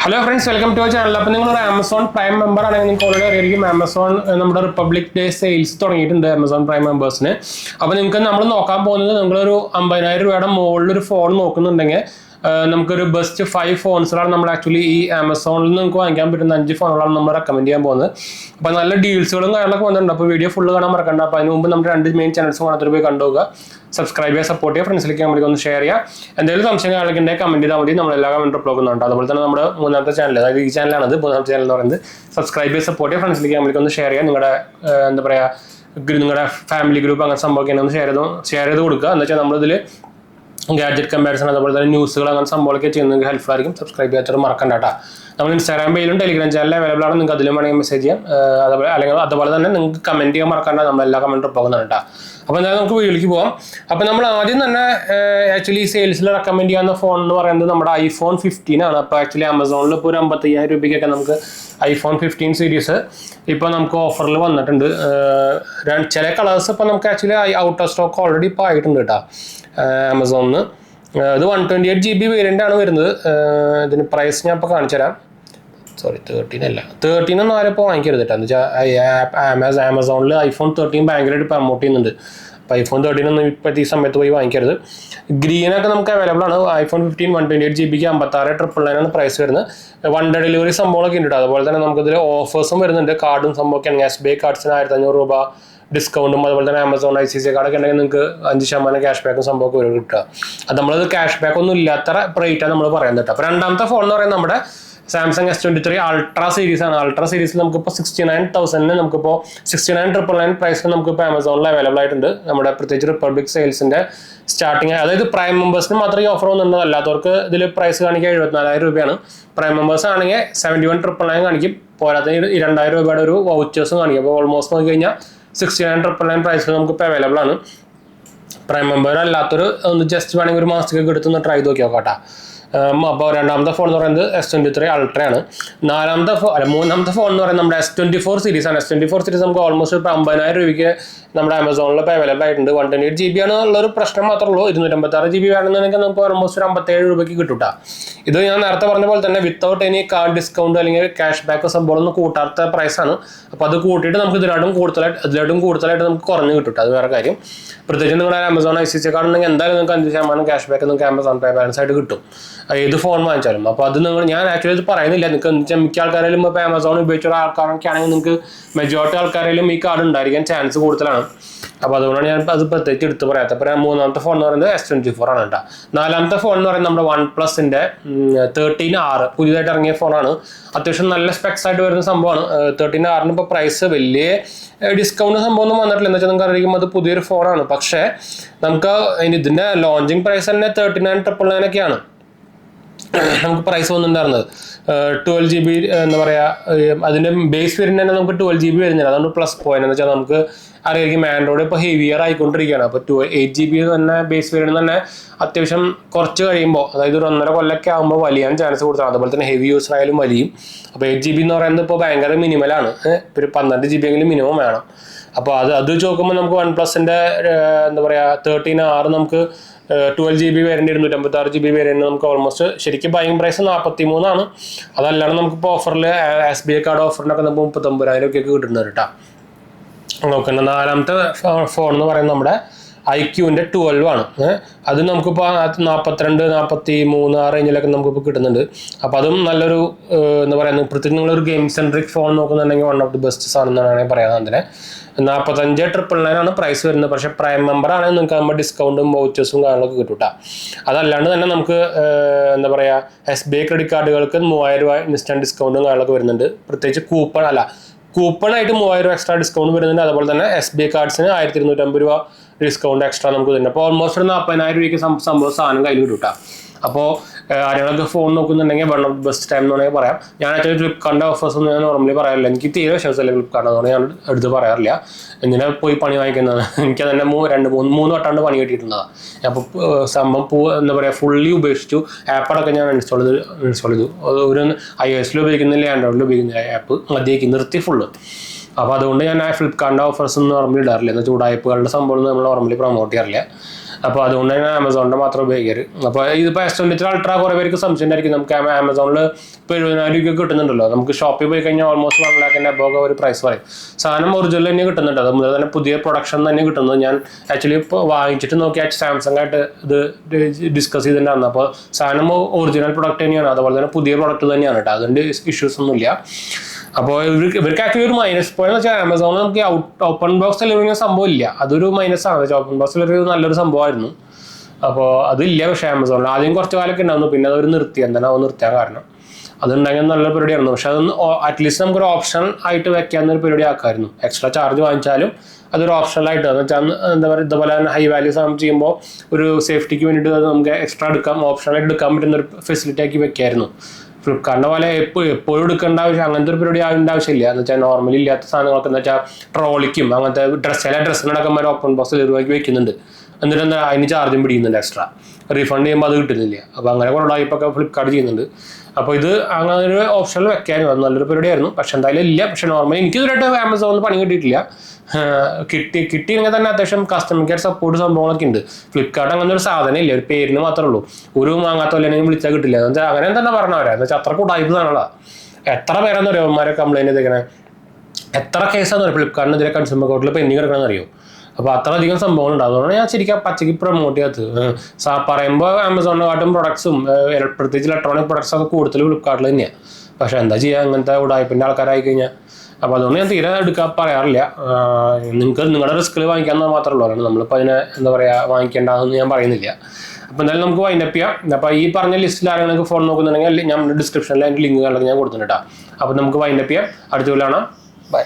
Hello friends, welcome to channel. അപ്പോൾ നിങ്ങളൊരു Amazon prime member ആണെങ്കിൽ നിങ്ങൾക്ക് ഓൾറെഡി അറിയായിരിക്കും ആമസോൺ നമ്മുടെ റിപ്പബ്ലിക് ഡേ സെയിൽസ് തുടങ്ങിയിട്ടുണ്ട് ആമസോൺ പ്രൈം മെമ്പേഴ്സിന്. അപ്പോൾ നിങ്ങൾക്ക് നമ്മൾ നോക്കാൻ പോകുന്നത് നിങ്ങളൊരു 50,000 രൂപയുടെ മുകളിലൊരു ഫോൺ നോക്കുന്നുണ്ടെങ്കിൽ നമുക്കൊരു ബെസ്റ്റ് 5 ഫോൺസുകളാണ് നമ്മൾ ആക്ച്വലി ഈ ആമസോണിൽ നിന്ന് നിങ്ങൾക്ക് വാങ്ങിക്കാൻ പറ്റുന്ന 5 ഫോണുകളാണ് നമ്മൾ റെക്കമെൻഡ് ചെയ്യാൻ പോകുന്നത്. അപ്പോൾ നല്ല ഡീൽസുകളും കാര്യങ്ങളൊക്കെ വന്നിട്ടുണ്ട്. അപ്പോൾ വീഡിയോ ഫുള്ള് കാണാൻ മറക്കണ്ട. അപ്പോൾ അതിന് മുമ്പ് നമ്മുടെ 2 മെയിൻ ചാനൽസ് കാണാത്തൊരു പോയി കണ്ടുപോകുക, സബ്സ്ക്രൈബ് ചെയ്യുക, സപ്പോർട്ട് ചെയ്യുക, ഫ്രണ്ട്സിലേക്ക് നമ്മൾക്ക് ഒന്ന് ഷെയർ ചെയ്യുക. എന്തെങ്കിലും സംശയം കാര്യങ്ങളൊക്കെ കമന്റ് ചെയ്താൽ മതി, നമ്മൾ എല്ലാ കമന്റ് റിപ്ലൈ നോക്കുന്നുണ്ട്. അതുപോലെ തന്നെ നമ്മുടെ മൂന്നാമത്തെ ചാനൽ, അതായത് ഈ ചാനലാണത്, മൂന്നാമത്തെ ചാനൽ എന്ന് പറയുന്നത്. സബ്സ്ക്രൈബ് ചെയ്യുക, സപ്പോർട്ട് ചെയ്യുക, ഫ്രണ്ട്സിലേക്ക് നമ്മൾക്ക് ഒന്ന് ഷെയർ ചെയ്യുക. നിങ്ങളുടെ എന്താ പറയുക, നിങ്ങളുടെ ഫാമിലി ഗ്രൂപ്പ് അങ്ങനെ സംഭവമൊക്കെ ഒന്ന് ഷെയർ ചെയ്ത് കൊടുക്കുക. എന്ന് വെച്ചാൽ നമ്മളിതിൽ ഗാഡ്ജറ്റ് കമ്പാരിസൺ അതുപോലെ തന്നെ ന്യൂസുകൾ അങ്ങനെ സംഭവമൊക്കെ ചെയ്യുന്നത് ഹെൽപ്ഫുൾ ആയിരിക്കും. സബ്സ്ക്രൈബ് ചെയ്യാത്തവർ മറക്കണ്ട കേട്ടോ. നമ്മൾ ഇൻസ്റ്റാഗ്രാം പേജിലും ടെലിഗ്രാം ചാനലിൽ അവൈലബിൾ ആണ്. നിങ്ങൾക്ക് അതിലും വേണമെങ്കിൽ മെസ്സേജ് ചെയ്യാം. അതുപോലെ തന്നെ നിങ്ങൾക്ക് കമന്റ് ചെയ്യാൻ മറക്കണ്ട, നമ്മളെല്ലാ കമന്റും പോകുന്നുണ്ട് കേട്ടോ. അപ്പോൾ എന്തായാലും നമുക്ക് വീഡിയോയിലേക്ക് പോകാം. അപ്പോൾ നമ്മൾ ആദ്യം തന്നെ ആക്ച്വലി സെയിൽസിൽ റെക്കമെൻഡ് ചെയ്യാവുന്ന ഫോൺ എന്ന് പറയുന്നത് നമ്മുടെ iPhone 15 ആണ്. അപ്പോൾ ആക്ച്വലി ആമസോണിൽ ഇപ്പോൾ ഒരു 55,000 രൂപയ്ക്കൊക്കെ നമുക്ക് iPhone 15 സീരീസ് ഇപ്പോൾ നമുക്ക് ഓഫറിൽ വന്നിട്ടുണ്ട്. ചില കളേഴ്സ് ഇപ്പോൾ നമുക്ക് actually out of stock already ഇപ്പോൾ ആയിട്ടുണ്ട് കേട്ടോ ആമസോണിൽ. ഇത് 128 GB വേരിയൻ്റ് ആണ് വരുന്നത്. ഇതിന് പ്രൈസ് ഞാൻ ഇപ്പോൾ കാണിച്ചു തരാം. 13 ഒന്നും ആരും ഇപ്പോൾ വാങ്ങിക്കരുത് കേട്ടോ. എന്ന് വെച്ചാൽ ആമസോണിൽ iPhone 13 ഭയങ്കരമായിട്ട് പ്രമോട്ട് ചെയ്യുന്നുണ്ട്. അപ്പോൾ iPhone 13 ഒന്നും ഇപ്പോഴത്തെ ഈ സമയത്ത് പോയി വാങ്ങിക്കരുത്. ഗ്രീനൊക്കെ നമുക്ക് അവൈലബിൾ ആണ്. iPhone 15 128 GB 56,999 ആണ് പ്രൈസ് വരുന്നത്. 1 ഡേ ഡെലിവറി സംഭവങ്ങളൊക്കെ ഉണ്ട്. അതുപോലെ തന്നെ നമുക്കിതിൽ ഓഫേഴ്സും വരുന്നുണ്ട്. കാർഡും സംഭവമൊക്കെ ആണെങ്കിൽ SBI കാർഡ്സിന് 1,500 രൂപ ഡിസ്കൗണ്ടും അതുപോലെ തന്നെ ആമസോൺ ICICI കാർഡൊക്കെ ഉണ്ടെങ്കിൽ നിങ്ങൾക്ക് 5% ക്യാഷ് ബാക്കും സംഭവമൊക്കെ വരും കിട്ടുക. അത് നമ്മളത് ക്യാഷ് ബാക്ക് ഒന്നും ഇല്ലാത്ത റേറ്റാണ് നമ്മൾ പറയുന്നത് കേട്ടോ. അപ്പോൾ രണ്ടാമത്തെ ഫോൺ എന്ന് പറയുന്നത് നമ്മുടെ സാംസങ് S23 അൾട്രാ സീരീസ് ആണ്. അൾട്രാ സീരീസിൽ നമുക്കിപ്പോൾ 69,000 നമുക്കിപ്പോൾ 69,999 പ്രൈസിൽ നമുക്കിപ്പോൾ ആമസോണിൽ അവൈലബിൾ ആയിട്ടുണ്ട്. നമ്മുടെ പ്രത്യേകിച്ച് റിപ്പബ്ലിക് സെയിൽസിന്റെ സ്റ്റാർട്ടിങ്, അതായത് പ്രൈം മെമ്പേഴ്സിന് മാത്രമേ ഈ ഓഫർ വന്നിട്ടുണ്ട്. അല്ലാത്തവർക്ക് ഇതിൽ പ്രൈസ് കാണിക്കുക 74,000 രൂപയാണ്. പ്രൈം മെമ്പേഴ്സ് ആണെങ്കിൽ 71,999 കാണിക്കും. പോരാതെ 2,000 രൂപയുടെ ഒരു വൗച്ചേഴ്സും കാണിക്കും. അപ്പോൾ ഓൾമോസ്റ്റ് നോക്കി കഴിഞ്ഞാൽ 69,999 പ്രൈസിൽ നമുക്കിപ്പോൾ അവൈലബിൾ ആണ്. പ്രൈം മെമ്പർ അല്ലാത്തൊരു ഒന്ന് ജസ്റ്റ് വേണമെങ്കിൽ ഒരു മാസത്തേക്ക് എടുത്തൊന്ന് ട്രൈ നോക്കി നോക്കാട്ടോ. അപ്പോൾ രണ്ടാമത്തെ ഫോൺ എന്ന് പറയുന്നത് S23 അൾട്ര ആണ്. മൂന്നാമത്തെ ഫോൺ എന്ന് പറയുന്നത് നമ്മുടെ S24 സീരീസ് ആണ്. S24 സീരീസ് നമുക്ക് ഓൾമോസ്റ്റ് ഇപ്പോൾ 50,000 രൂപയ്ക്ക് നമ്മുടെ ആമസോണിൽ ഇപ്പോൾ അവൈലബിൾ ആയിട്ടുണ്ട്. 128 GB ആണ് ഉള്ളൊരു പ്രശ്നം മാത്രമേ ഉള്ളൂ. 256 GB വേണമെന്നുണ്ടെങ്കിൽ നമുക്ക് ഓൾമോസ്റ്റ് ഒരു 57 രൂപയ്ക്ക് കിട്ടും. ഇത് ഞാൻ നേരത്തെ പറഞ്ഞ പോലെ തന്നെ വിത്തൗട്ട് എനി കാർഡ് ഡിസ്കൗണ്ട് അല്ലെങ്കിൽ ക്യാഷ് ബാക്ക് സംഭവം ഒന്നും കൂട്ടാത്ത പ്രൈസാണ്. അപ്പോൾ അത് കൂട്ടിയിട്ട് നമുക്ക് ഇതിലായിട്ടും കൂടുതലായിട്ട് നമുക്ക് കുറഞ്ഞ് കിട്ടും. അത് വേറെ കാര്യം. പ്രത്യേകിച്ച് നിങ്ങളുടെ ആമസോൺ ICICI കാർഡ് ഉണ്ടെങ്കിൽ എന്തായാലും നിങ്ങൾക്ക് 5% ക്യാഷ് ബാക്ക് നിങ്ങൾക്ക് ആമസോൺ പേ ബാലൻസ് ആയിട്ട് കിട്ടും ഏത് ഫോൺ വാങ്ങിച്ചാലും. അപ്പോൾ അത് ഞാൻ ആക്ച്വലി ഇത് പറയുന്നില്ല. നിങ്ങൾക്ക് മിക്ക ആൾക്കാരെങ്കിലും ഇപ്പോൾ ആമസോൺ ഉപയോഗിച്ചുള്ള ആൾക്കാരൊക്കെ ആണെങ്കിൽ നിങ്ങൾക്ക് മെജോറിറ്റി ആൾക്കാരെങ്കിലും ഈ കാർഡ് ഉണ്ടായിരിക്കാൻ ചാൻസ് കൂടുതലാണ്. അപ്പോൾ അതുകൊണ്ടാണ് ഞാൻ അത് പ്രത്യേകിച്ച് എടുത്ത് പറയാത്തത്. അപ്പോൾ മൂന്നാമത്തെ ഫോൺ എന്ന് പറയുന്നത് S24 ആണ് കേട്ടോ. നാലാമത്തെ ഫോൺ എന്ന് പറയുന്നത് നമ്മുടെ OnePlusന്റെ 13R പുതിയതായിട്ട് ഇറങ്ങിയ ഫോണാണ്. അത്യാവശ്യം നല്ല സ്പെക്സ് ആയിട്ട് വരുന്ന സംഭവമാണ്. 13Rന് ഇപ്പോൾ പ്രൈസ് വലിയ ഡിസ്കൗണ്ട് സംഭവം ഒന്നും വന്നിട്ടില്ല. എന്ന് വെച്ചാൽ നിങ്ങൾക്ക് അറിയിക്കും അത് പുതിയൊരു ഫോണാണ്. പക്ഷേ നമുക്ക് ഇതിന്റെ ലോഞ്ചിങ് പ്രൈസ് തന്നെ 39,999 ഒക്കെയാണ് നമുക്ക് പ്രൈസ് വന്നിട്ടുണ്ടായിരുന്നത്. 12 GB എന്താ പറയുക, അതിൻ്റെ ബേസ് വേരിയൻ്റ് തന്നെ നമുക്ക് 12 GB വരുന്നില്ല. അതുകൊണ്ട് പ്ലസ് പോയിന്റ് എന്ന് വെച്ചാൽ നമുക്ക് അറിയായിരിക്കും ആൻഡ്രോയിഡ് ഇപ്പോൾ ഹെവിയർ ആയിക്കൊണ്ടിരിക്കുകയാണ്. അപ്പോൾ 8 GB തന്നെ ബേസ് വേരിയൻ്റ് തന്നെ അത്യാവശ്യം കുറച്ച് കഴിയുമ്പോൾ, അതായത് ഒരു 1.5 കൊല്ലമൊക്കെ ആകുമ്പോൾ വലിയാൻ ചാൻസ് കൂടുതലാണ്. അതുപോലെ തന്നെ ഹെവി യൂസർ ആയാലും വലിയും. അപ്പോൾ 8 GB എന്ന് പറയുന്നത് ഇപ്പോൾ ഭയങ്കര മിനിമലാണ്. ഒരു 12 GB എങ്കിലും മിനിമം വേണം. അപ്പോൾ അത് നോക്കുമ്പോൾ നമുക്ക് OnePlusന്റെ എന്താ പറയുക 13R നമുക്ക് 12 GB വേരിയൻ്റ് 256 GB വേരിയൻ്റ് നമുക്ക് ഓൾമോസ്റ്റ് ശരിക്കും ബൈങ് പ്രൈസ് 43 ആണ്. അതല്ലാണ്ട് നമുക്കിപ്പോൾ ഓഫറിൽ SBI കാർഡ് ഓഫറിനൊക്കെ നമുക്ക് 39,000 രൂപയ്ക്ക് കിട്ടുന്നത് കേട്ടോ. നോക്കണ്ട. നാലാമത്തെ ഫോൺ എന്ന് പറയുന്നത് നമ്മുടെ iQന്റെ 12 ആണ്. അത് നമുക്കിപ്പോൾ 42, 43 ആ റേഞ്ചിലൊക്കെ നമുക്കിപ്പോൾ കിട്ടുന്നുണ്ട്. അപ്പോൾ അതും നല്ലൊരു എന്താ പറയുക, പ്രത്യേകിച്ച് നിങ്ങളൊരു ഗെയിം സെൻട്രിക് ഫോൺ നോക്കുന്നുണ്ടെങ്കിൽ വൺ ഓഫ് ദി ബെസ്റ്റ് ആണെന്നാണ് പറയാൻ. അതിന് 45,999 ആണ് പ്രൈസ് വരുന്നത്. പക്ഷേ പ്രൈം മെമ്പർ ആണെങ്കിൽ നിങ്ങൾക്ക് ആകുമ്പോൾ ഡിസ്കൗണ്ടും വൗച്ചേഴ്സും കാര്യങ്ങളൊക്കെ കിട്ടും കേട്ടോ. അതല്ലാണ്ട് തന്നെ നമുക്ക് എന്താ പറയുക SBI ക്രെഡിറ്റ് കാർഡുകൾക്ക് 3,000 രൂപ ഇൻസ്റ്റൻറ്റ് ഡിസ്കൗണ്ടും കാര്യങ്ങളൊക്കെ വരുന്നുണ്ട്. പ്രത്യേകിച്ച് കൂപ്പണായിട്ട് 3,000 രൂപ എക്സ്ട്രാ ഡിസ്കൗണ്ട് വരുന്നുണ്ട്. അതുപോലെ തന്നെ SBI കാർഡ്സിന് 1,250 രൂപ ഡിസ്കൗണ്ട് എക്സ്ട്രാ നമുക്ക് തരുന്നുണ്ട്. അപ്പോൾ ഓൾമോസ്റ്റ് ഒരു 40,000 രൂപയ്ക്ക് സാധനം കയ്യിൽ കിട്ടും കേട്ടോ. അപ്പോൾ ആരെങ്കിലൊക്കെ ഫോൺ നോക്കുന്നുണ്ടെങ്കിൽ one of the best time എന്ന് വേണമെങ്കിൽ പറയാം. ഞാൻ ആക്ച്വലി ഫ്ലിപ്കാർട്ടിൻ്റെ ഓഫേഴ്സ് ഒന്നും ഞാൻ നോർമലി പറയാറില്ല. എനിക്ക് തീരെ വിശ്വാസമില്ല ഫ്ലിപ്കാർട്ട്, അതുകൊണ്ട് ഞാൻ എടുത്ത് പറയാറില്ല. എന്തിനാ പോയി പണി വാങ്ങിക്കുന്നത്? എനിക്ക് തന്നെ 3 വട്ടാണ്ട് പണി കിട്ടിയിട്ടുള്ളതാണ്. അപ്പോൾ സംഭവം എന്താ പറയുക, ഫുള്ളി ഉപേക്ഷിച്ചു. ആപ്പടക്കം ഞാൻ ഇൻസ്റ്റാൾ ചെയ്തു. ഒരു iOS ഉപയോഗിക്കുന്നില്ല, ആൻഡ്രോയിഡിൽ ഉപയോഗിക്കുന്ന ആപ്പ് മതിയാക്കി നിർത്തി ഫുള്ള്. അപ്പോൾ അതുകൊണ്ട് ഞാൻ ഫ്ലിപ്കാർട്ടിൻ്റെ ഓഫേഴ്സ് ഒന്നും നോർമലി ഇടാറില്ല. എന്നാൽ ചൂടായ്പകളുടെ സംഭവം നമ്മൾ നോർമലി പ്രൊമോട്ട് ചെയ്യാറില്ല. അപ്പോൾ അതുകൊണ്ട് തന്നെ ആമസോണിൻ്റെ മാത്രം ഉപയോഗിക്കാറ്. അപ്പോൾ ഇതിപ്പോൾ S23 അൾട്രാ കുറേ പേർക്ക് സംശയം ഉണ്ടായിരിക്കും. നമുക്ക് ആമസോണിൽ ഇപ്പോൾ 70,000 രൂപ കിട്ടുന്നുണ്ടല്ലോ. നമുക്ക് ഷോപ്പിൽ പോയി കഴിഞ്ഞാൽ ഓൾമോസ്റ്റ് 1 ലാഖിൻ്റെ അബോവ് ഒരു പ്രൈസ് പറയും. സാധനം ഒറിജിനൽ തന്നെ കിട്ടുന്നുണ്ട്. അത് മുതൽ തന്നെ പുതിയ പ്രൊഡക്ഷൻ തന്നെ കിട്ടുന്നത്. ഞാൻ ആക്ച്വലി ഇപ്പോൾ വാങ്ങിച്ചിട്ട് നോക്കിയാൽ സാംസങ് ആയിട്ട് ഇത് ഡിസ്കസ് ചെയ്തിട്ടുണ്ടായിരുന്നു. അപ്പോൾ സാധനം ഒറിജിനൽ പ്രൊഡക്റ്റ് തന്നെയാണ്, അതുപോലെ തന്നെ പുതിയ പ്രൊഡക്റ്റ് തന്നെയാണ് കേട്ടോ. അതുകൊണ്ട് ഇഷ്യൂസ് ഒന്നുമില്ല. അപ്പോൾ ഇവർക്ക് ആക്ച്വലി ഒരു മൈനസ് പോയിന്റ് എന്ന് വെച്ചാൽ ആമസോണിൽ നമുക്ക് ഓപ്പൺ ബോക്സ് ഡെലിവറി സംഭവം ഇല്ല. അതൊരു മൈനസ് ആണ്. ഓപ്പൺ ബോക്സ് ഡെലിവറി നല്ലൊരു സംഭവമായിരുന്നു. അപ്പോൾ അതില്ല. പക്ഷേ ആമസോണിൽ ആദ്യം കുറച്ച് കാലമൊക്കെ ഉണ്ടായിരുന്നു, പിന്നെ അതൊരു നിർത്തി. എന്താണ് നിർത്താൻ കാരണം? അതുണ്ടെങ്കിൽ നല്ലൊരു പരിപാടിയായിരുന്നു. പക്ഷെ അതൊന്ന് അറ്റ്ലീസ്റ്റ് നമുക്കൊരു ഓപ്ഷൻ ആയിട്ട് വെക്കാവുന്നൊരു പരിപാടി ആക്കായിരുന്നു. എക്സ്ട്രാ ചാർജ് വാങ്ങിച്ചാലും അതൊരു ഓപ്ഷണലായിട്ട്, എന്ന് വെച്ചാൽ എന്താ പറയുക, ഇതുപോലെ തന്നെ ഹൈ വാല്യൂ സാധനം ചെയ്യുമ്പോൾ ഒരു സേഫ്റ്റിക്ക് വേണ്ടിയിട്ട് അത് നമുക്ക് എക്സ്ട്രാ ഓപ്ഷണലായിട്ട് എടുക്കാൻ പറ്റുന്ന ഒരു ഫെസിലിറ്റി ആക്കി വെക്കായിരുന്നു. ഫ്ലിപ്കാർട്ടിൻ്റെ പോലെ എപ്പോഴും എടുക്കേണ്ട ആവശ്യം, അങ്ങനത്തെ ഒരു പരിപാടി ആവേണ്ട ആവശ്യമില്ല. എന്ന് വെച്ചാൽ നോർമലി ഇല്ലാത്ത സാധനങ്ങളൊക്കെ എന്ന് വെച്ചാൽ ട്രോളിക്കും അങ്ങനത്തെ ചില ഡ്രസ്സിനടക്കം ഓപ്പൺ ബോക്സ് ഡെലിവറിക്ക് വെക്കുന്നുണ്ട്. എന്നിട്ട് എന്താ അതിന് ചാർജും പിടിക്കുന്നുണ്ട് എക്സ്ട്രാ. റീഫണ്ട് ചെയ്യുമ്പോൾ അത് കിട്ടുന്നില്ല. അപ്പോൾ അങ്ങനെ കുറേ ടൈപ്പൊക്കെ ഫ്ലിപ്കാർട്ട് ചെയ്യുന്നുണ്ട്. അപ്പോൾ ഇത് അങ്ങനെ ഒരു ഓപ്ഷനിൽ വെക്കാനും അത് നല്ലൊരു പരിപാടിയായിരുന്നു. പക്ഷെ എന്തായാലും ഇല്ല. പക്ഷെ നോർമലി എനിക്ക് ഇതുവരെയായിട്ട് ആമസോണിൽ പണി കിട്ടിയിട്ടില്ല. കിട്ടിയെങ്കിൽ തന്നെ അത്യാവശ്യം കസ്റ്റമർ കെയർ സപ്പോർട്ട് സംഭവങ്ങളൊക്കെ ഉണ്ട്. ഫ്ലിപ്കാർട്ട് അങ്ങനെ ഒരു സാധനം ഇല്ല, ഒരു പേരിന് മാത്രമേ ഉള്ളൂ. ഒരു വാങ്ങാത്ത അല്ലെങ്കിൽ വിളിച്ചാൽ കിട്ടില്ല എന്ന് വെച്ചാൽ അങ്ങനെ തന്നെ പറഞ്ഞവരാ. എന്ന് വെച്ചാൽ അത്ര കൂട്ടായ്പ സാധനങ്ങളാ. എത്ര പേരാന്ന് അറിയോ അവന്മാരെ കംപ്ലൈൻറ്റ് ചെയ്തേക്കണേ? എത്ര കേസാന്ന് പറയും ഫ്ലിപ്കാർട്ടിനെതിരെ കൺസ്യൂമർ കോർട്ടിൽ പെൻഡിങ് കിടക്കണമെന്ന് അറിയോ? അപ്പോൾ അത്ര അധികം സംഭവങ്ങളുണ്ട്. അതുകൊണ്ട് ഞാൻ ശരിക്കും പച്ചയ്ക്ക് പ്രൊമോട്ട് ചെയ്യാത്തത്. പറയുമ്പോൾ ആമസോണിനെക്കാട്ടും പ്രൊഡക്ട്സും പ്രത്യേകിച്ച് ഇലക്ട്രോണിക് പ്രൊഡക്ട്സ് ഒക്കെ കൂടുതൽ ഫ്ലിപ്കാർട്ടിൽ തന്നെയാണ്. പക്ഷെ എന്താ ചെയ്യുക, അങ്ങനത്തെ ഉടായ്പിൻ്റെ ആൾക്കാരായി കഴിഞ്ഞാൽ. അപ്പോൾ അതുകൊണ്ട് ഞാൻ തീരെ എടുക്കാൻ പറയാറില്ല. നിങ്ങളുടെ റിസ്കിൽ വാങ്ങിക്കാമെന്ന് മാത്രമേ ഉള്ളൂ. അല്ലാണ്ട് നമ്മളിപ്പോൾ അതിനെ എന്താ പറയുക വാങ്ങിക്കേണ്ടതെന്ന് ഞാൻ പറയുന്നില്ല. അപ്പോൾ എന്തായാലും നമുക്ക് വൈൻഡപ്പ് ചെയ്യാം. അപ്പോൾ ഈ പറഞ്ഞ ലിസ്റ്റിൽ ആരെങ്കിലും ഫോൺ നോക്കുന്നുണ്ടെങ്കിൽ ഞാൻ ഡിസ്ക്രിപ്ഷനിൽ അതിൻ്റെ ലിങ്കുകളൊക്കെ ഞാൻ കൊടുത്തിട്ടുണ്ട്. അപ്പോൾ നമുക്ക് വൈൻഡപ്പ് ചെയ്യാം. അടുത്ത വീഡിയോയിൽ കാണാം. ബൈ.